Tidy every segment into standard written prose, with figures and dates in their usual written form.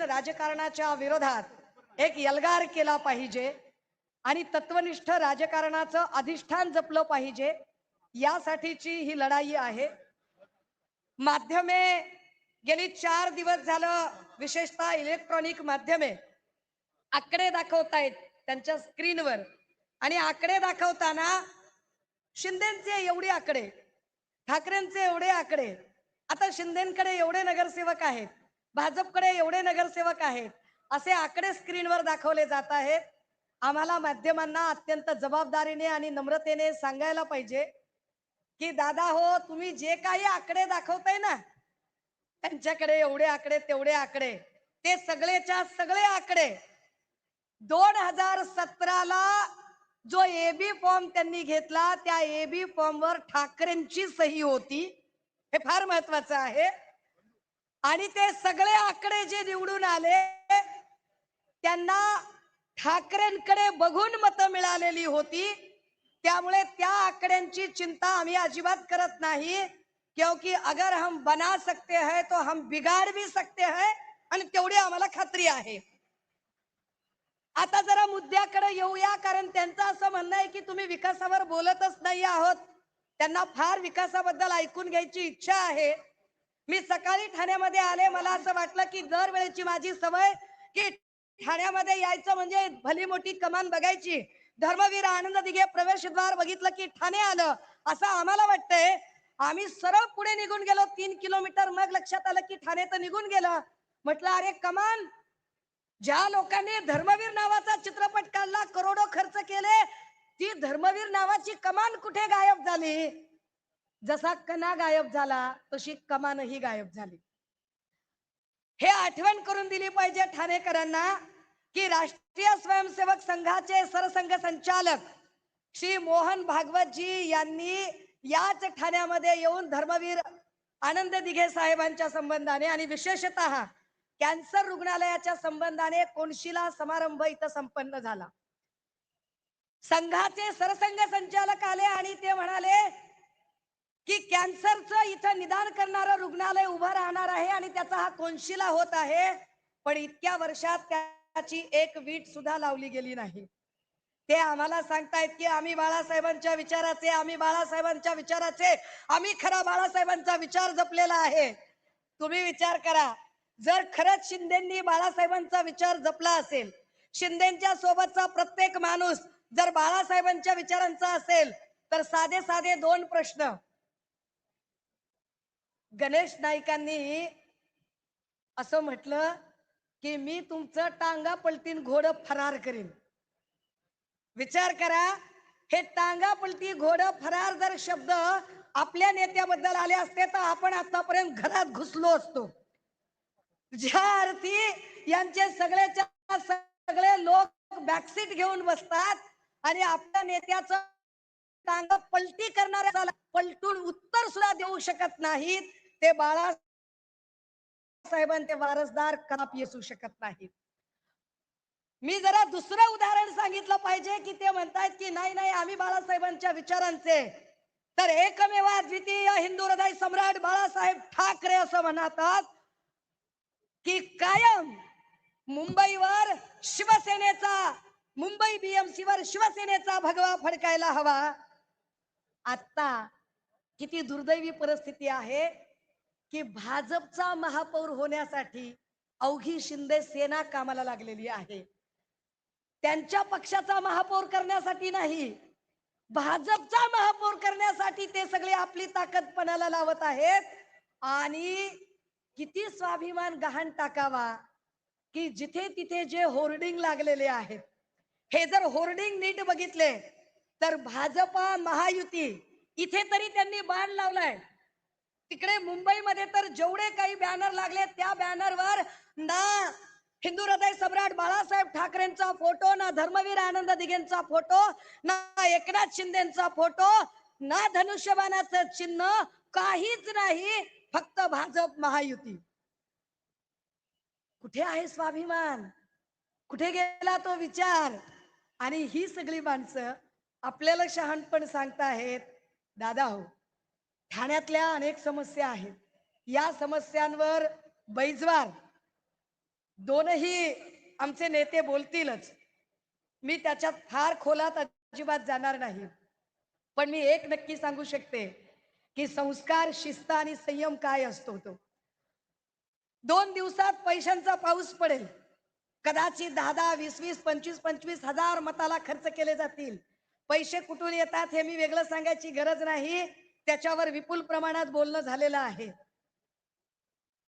राजकारणाच्या विरोधात एक एल्गार केला पाहिजे आणि तत्वनिष्ठ राजकारणाचं अधिष्ठान जपलं पाहिजे, यासाठीची ही लढाई आहे. माध्यमे गेली 4 दिवस झालं, विशेषतः इलेक्ट्रॉनिक माध्यमे आकडे दाखवतायत त्यांच्या स्क्रीनवर, आणि आकडे दाखवताना शिंदेचे एवढे आकडे, ठाकरेंचे एवढे आकडे, आता शिंदेकडे एवढे नगरसेवक आहेत, भाजपकडे एवढे नगरसेवक आहेत, असे आकडे स्क्रीनवर दाखवले जात आहेत. आम्हाला माध्यमांना अत्यंत जबाबदारीने आणि नम्रतेने सांगायला पाहिजे की दादा हो, तुम्ही जे काही आकडे दाखवताय ना, त्यांच्याकडे एवढे आकडे तेवढे आकडे, ते सगळेच्या सगळे आकडे 2017ला जो एबी फॉर्म त्यांनी घेतला, त्या एबी फॉर्मवर ठाकरेंची सही होती. हे फार महत्वाचं आहे. आणि ते सगळे आकडे जे निवडून आले, त्यांना ठाकरेंकडे बघून मतं मिळालेली होती. त्यामुळे त्या आकड्यांची चिंता आम्ही अजिबात करत नाही, क्योंकि अगर हम बना सकते हैं तो हम बिगाड़ भी सकते हैं, आणि तेवढी आम्हाला खात्री आहे. आता जरा मुद्द्याकडे येऊया, कारण त्यांचं असं म्हणणं आहे की तुम्ही विकासावर बोलतच नाही आहोत. त्यांना फार विकासाबद्दल ऐकून घ्यायची इच्छा आहे. मी सकाळी ठाण्यामध्ये आले, मला असं वाटलं की दरवेळेची माझी सवय की ठाण्यामध्ये यायचं म्हणजे भली मोठी कमान बघायची. धर्मवीर आनंद दिघे प्रवेशद्वार बघितलं की ठाणे आलं, असं आम्हाला वाटतंय. आम्ही सरळ पुढे निघून गेलो 3 किलोमीटर, मग लक्षात आलं की ठाणे तर निघून गेलं. म्हटलं अरे कमान, ज्या लोकांनी धर्मवीर नावाचा चित्रपट काढला, करोडो खर्च केले, ती धर्मवीर नावाची कमान कुठे गायब झाली? जसा कणा गायब झाला तशी कमानही गायब झाली. हे आठवण करून दिली पाहिजे ठाणेकरांना की राष्ट्रीय स्वयंसेवक संघाचे सरसंघ संचालक श्री मोहन भागवतजी यांनी याच ठाण्यामध्ये येऊन धर्मवीर आनंद दिघे साहेबांच्या संबंधाने आणि विशेषतः कॅन्सर रुग्णालयाच्या संबंधाने कोनशिला समारंभ इथं संपन्न झाला. संघाचे सरसंघ संचालक आले आणि ते म्हणाले की कॅन्सरचं इथं निदान करणारं रुग्णालय उभं राहणार आहे आणि त्याचा हा कोनशिला होत आहे, पण इतक्या वर्षात त्याची एक वीट सुद्धा लावली गेली नाही. ते आम्हाला सांगतायत की आम्ही बाळासाहेबांच्या विचाराचे, आम्ही बाळासाहेबांच्या विचाराचे, आम्ही खरा बाळासाहेबांचा विचार जपलेला आहे. तुम्ही विचार करा, जर खरंच शिंदेंनी बाळासाहेबांचा विचार जपला असेल, शिंदेच्या सोबतचा प्रत्येक माणूस जर बाळासाहेबांच्या विचारांचा असेल, तर साधे साधे 2 प्रश्न. गणेश नाईकांनी असं म्हटलं की मी तुमचं टांगा पलटीन घोडं फरार करीन. विचार करा, हे टांगा पलटी घोडं फरार जर शब्द आपल्या नेत्याबद्दल आले असते तर आपण आतापर्यंत घरात घुसलो असतो. ज्या अर्थी यांचे सगळेच्या सगळे लोक बॅकसीट घेऊन बसतात आणि आपल्या नेत्याचं टांगा पलटी करणाऱ्याला पलटून उत्तर सुद्धा देऊ शकत नाहीत, ते बाळासाहेबांचे वारसदार कदापि असू शकत नाहीत. मी जरा दुसरं उदाहरण सांगितलं पाहिजे की ते म्हणतात की नाही नाही आम्ही बाळासाहेबांच्या विचारांचे, तर एकमेव द्वितीय हिंदू हृदय सम्राट बाळासाहेब ठाकरे असं म्हणतात की कायम मुंबईवर शिवसेनेचा, मुंबई बीएमसीवर शिवसेनेचा भगवा फडकायला हवा. आता किती दुर्दैवी परिस्थिती आहे की भाजपचा महापौर होण्यासाठी अवघी शिंदे सेना कामाला लागलेली आहे. त्यांच्या पक्षाचा महापौर करण्यासाठी नाही, भाजपचा महापौर करण्यासाठी ते सगळे आपली ताकद पणाला लावत आहेत. आणि किती स्वाभिमान गहाण टाकावा की जिथे तिथे जे होर्डिंग लागलेले आहेत, हे जर होर्डिंग नीट बघितले तर भाजपा महायुती इथे तरी त्यांनी बाण लावलाय. तिकडे मुंबईमध्ये तर जेवढे काही बॅनर लागले त्या बॅनरवर ना हिंदू हृदय सम्राट बाळासाहेब ठाकरेंचा फोटो, ना धर्मवीर आनंद दिघेंचा फोटो, ना एकनाथ शिंदेचा फोटो, ना धनुष्यबाणाचं चिन्ह, काहीच नाही, फक्त भाजप महायुती. कुठे आहे स्वाभिमान? कुठे गेला तो विचार? आणि ही सगळी माणसं आपल्याला शहाणपण सांगताहेत. दादा हो, ठाण्यातल्या अनेक समस्या आहेत, या समस्यांवर बैजवार दोनही आमचे नेते बोलतीलच, मी त्याच्यात फार खोलात अजिबात जाणार नाही. पण मी एक नक्की सांगू शकते की संस्कार, शिस्त आणि संयम काय असतो तो. 2 दिवसात पैशांचा पाऊस पडेल. कदाचित 10-10, 20-20, 25-25 हजार मताला खर्च केले जातील. पैसे कुठून येतात हे मी वेगळं सांगायची गरज नाही. त्याच्यावर विपुल प्रमाणात बोलणं झालेलं आहे.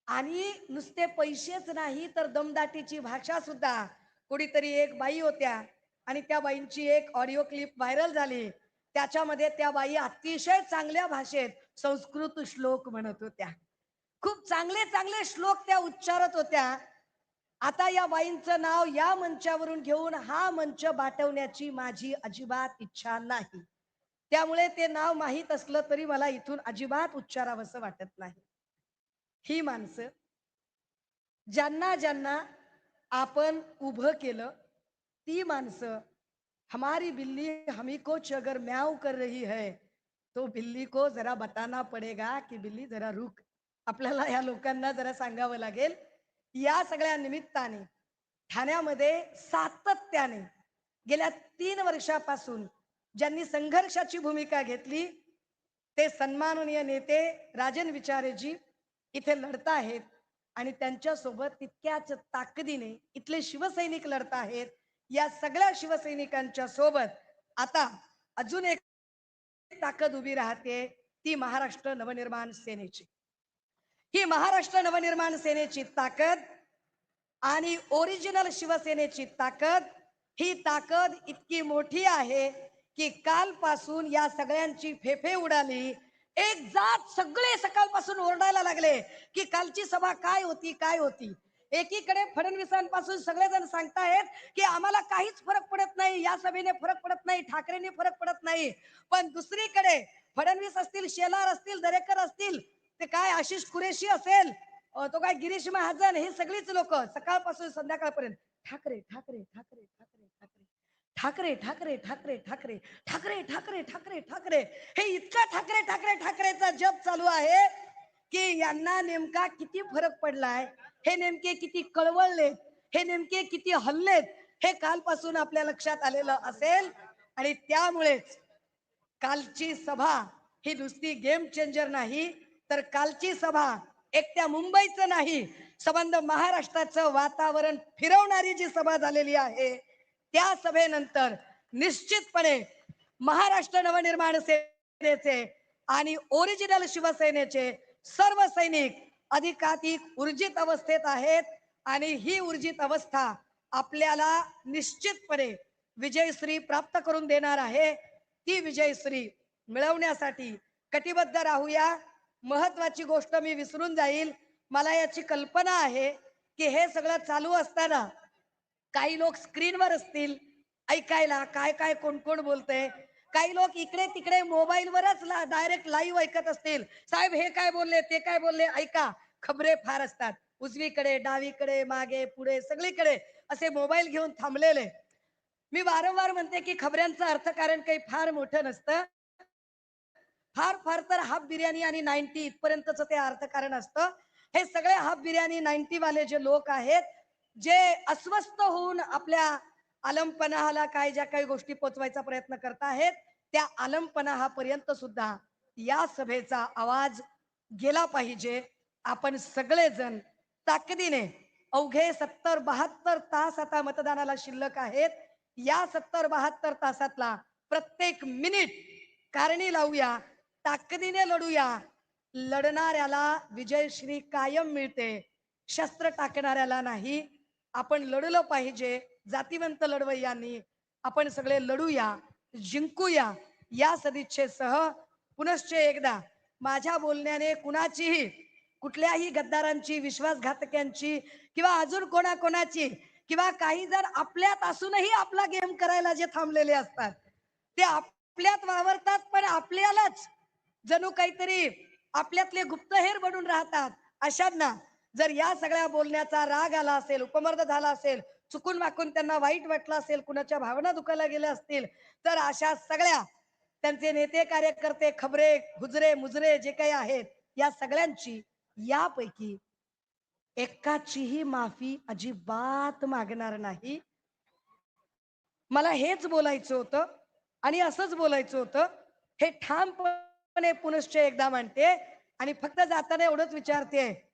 आणि नुसते पैसेच नाही तर दमदाटीची भाषा सुद्धा. कुणीतरी एक बाई होत्या आणि त्या बाईंची एक ऑडिओ क्लिप व्हायरल झाली. त्याच्यामध्ये त्या बाई अतिशय चांगल्या भाषेत संस्कृत श्लोक म्हणत होत्या. खूप चांगले चांगले श्लोक त्या उच्चारत होत्या. आता या बाईंचं नाव या मंचावरून घेऊन हा मंच बाटवण्याची माझी अजिबात इच्छा नाही. त्यामुळे ते नाव माहीत असलं तरी मला इथून अजिबात उच्चारावंसं वाटत नाही. ही माणसं ज्यांना ज्यांना आपण उभं केलं, ती माणसं हमारी बिल्ली हमी को अगर म्याऊ कर रही है, तो बिल्ली को जरा बताना पडेगा की बिल्ली जरा रुक. आपल्याला या लोकांना जरा सांगावं लागेल. या सगळ्या निमित्ताने ठाण्यामध्ये सातत्याने गेल्या 3 वर्षापासून ज्यांनी संघर्षाची भूमिका घेतली, ते सन्माननीय नेते राजन विचारेजी इथे लढत आहेत आणि त्यांच्यासोबत तितक्याच ताकदीने इथले शिवसैनिक लढत आहेत. या सगळ्या शिवसैनिकांच्या सोबत आता अजून एक ताकद उभी राहते, ती महाराष्ट्र नवनिर्माण सेनेची. ही महाराष्ट्र नवनिर्माण सेनेची ताकद आणि ओरिजिनल शिवसेनेची ताकद, ही ताकद इतकी मोठी आहे की कालपासून या सगळ्यांची फेफे उडाली. एक जात सगळे सकाळपासून ओरडायला लागले की कालची सभा काय होती, काय होती. एकीकडे फडणवीसांपासून सगळेजण सांगतायत की आम्हाला काहीच फरक पडत नाही, या सभेने फरक पडत नाही, ठाकरेंनी फरक पडत नाही. पण दुसरीकडे फडणवीस असतील, शेलार असतील, दरेकर असतील, ते काय आशिष कुरेशी असेल, तो काय गिरीश महाजन, हे सगळीच लोक सकाळपासून संध्याकाळपर्यंत ठाकरे ठाकरे ठाकरे ठाकरे ठाकरे ठाकरे ठाकरे ठाकरे ठाकरे ठाकरे ठाकरे ठाकरे, हे इतका ठाकरे ठाकरे ठाकरेचा जप चालू आहे की यांना नेमका किती फरक पडलाय, हे नेमके किती कळवळले, हे नेमके किती हल्लेत, हे कालपासून आपल्या लक्षात आलेलं असेल. आणि त्यामुळेच कालची सभा ही नुसती गेम चेंजर नाही, तर कालची सभा एकट्या मुंबईचं नाही, संबंध महाराष्ट्राचं वातावरण फिरवणारी जी सभा झालेली आहे, त्या सभेनंतर निश्चितपणे महाराष्ट्र नवनिर्माण सेनेचे आणि ओरिजिनल शिवसेनेचे सर्व सैनिक अधिकाधिक ऊर्जित अवस्थेत आहेत आणि ही ऊर्जित अवस्था आपल्याला निश्चितपणे विजयश्री प्राप्त करून देणार आहे. ती विजयश्री मिळवण्यासाठी कटिबद्ध राहूया. महत्वाची गोष्ट मी विसरून जाईल. मला याची कल्पना आहे की हे सगळं चालू असताना काही लोक स्क्रीनवर असतील ऐकायला, काय काय कोण कोण बोलतंय. काही लोक इकडे तिकडे मोबाईलवरच डायरेक्ट लाईव्ह ऐकत असतील. साहेब हे काय बोलले, ते काय बोलले, ऐका. खबरे फार असतात, उजवीकडे, डावीकडे, मागे पुढे सगळीकडे असे मोबाईल घेऊन थांबलेले. मी वारंवार म्हणते की खबऱ्यांचं अर्थकारण काही फार मोठं नसतं. फार फार तर हाफ बिर्याणी आणि 90 इथपर्यंतच ते अर्थकारण असतं. हे सगळे हाफ बिर्याणी 90 वाले जे लोक आहेत, जे अस्वस्थ होऊन आपल्या आलमपणाला काय ज्या काही गोष्टी पोचवायचा प्रयत्न करत आहेत, त्या आलमपणापर्यंत सुद्धा या सभेचा आवाज गेला पाहिजे. आपण सगळेजण ताकदीने अवघे 70-72 तास आता मतदानाला शिल्लक आहेत. या 70-72 तासातला प्रत्येक मिनिट कारणी लावूया, ताकदीने लढूया. लढणाऱ्याला विजयश्री कायम मिळते, शस्त्र टाकणाऱ्याला नाही. आपण लढलं पाहिजे. जातीवंत लढवय्यांनी आपण सगळे लढूया, जिंकूया. या सदिच्छेसह पुनश्च एकदा माझ्या बोलण्याने कुणाचीही, कुठल्याही गद्दारांची, विश्वासघातक्यांची किंवा अजून कोणाकोणाची किंवा काही जण आपल्यात असूनही आपला गेम करायला जे थांबलेले असतात, ते आपल्यात वावरतात पण आपल्यालाच जणू काहीतरी आपल्यातले गुप्तहेर बनून राहतात. अशांना जर या सगळ्या बोलण्याचा राग आला असेल, उपमर्द झाला असेल, चुकून वाकून त्यांना वाईट वाटलं असेल, कुणाच्या भावना दुखायला गेल्या असतील, तर अशा सगळ्या त्यांचे नेते, कार्यकर्ते, खबरे, हुजरे, मुजरे जे काही आहेत, या सगळ्यांची यापैकी एकाचीही माफी अजिबात मागणार नाही. मला हेच बोलायचं होतं आणि असंच बोलायचं होतं. हे ठामपणे पुनश्च एकदा म्हणते आणि फक्त जाताना एवढंच विचारते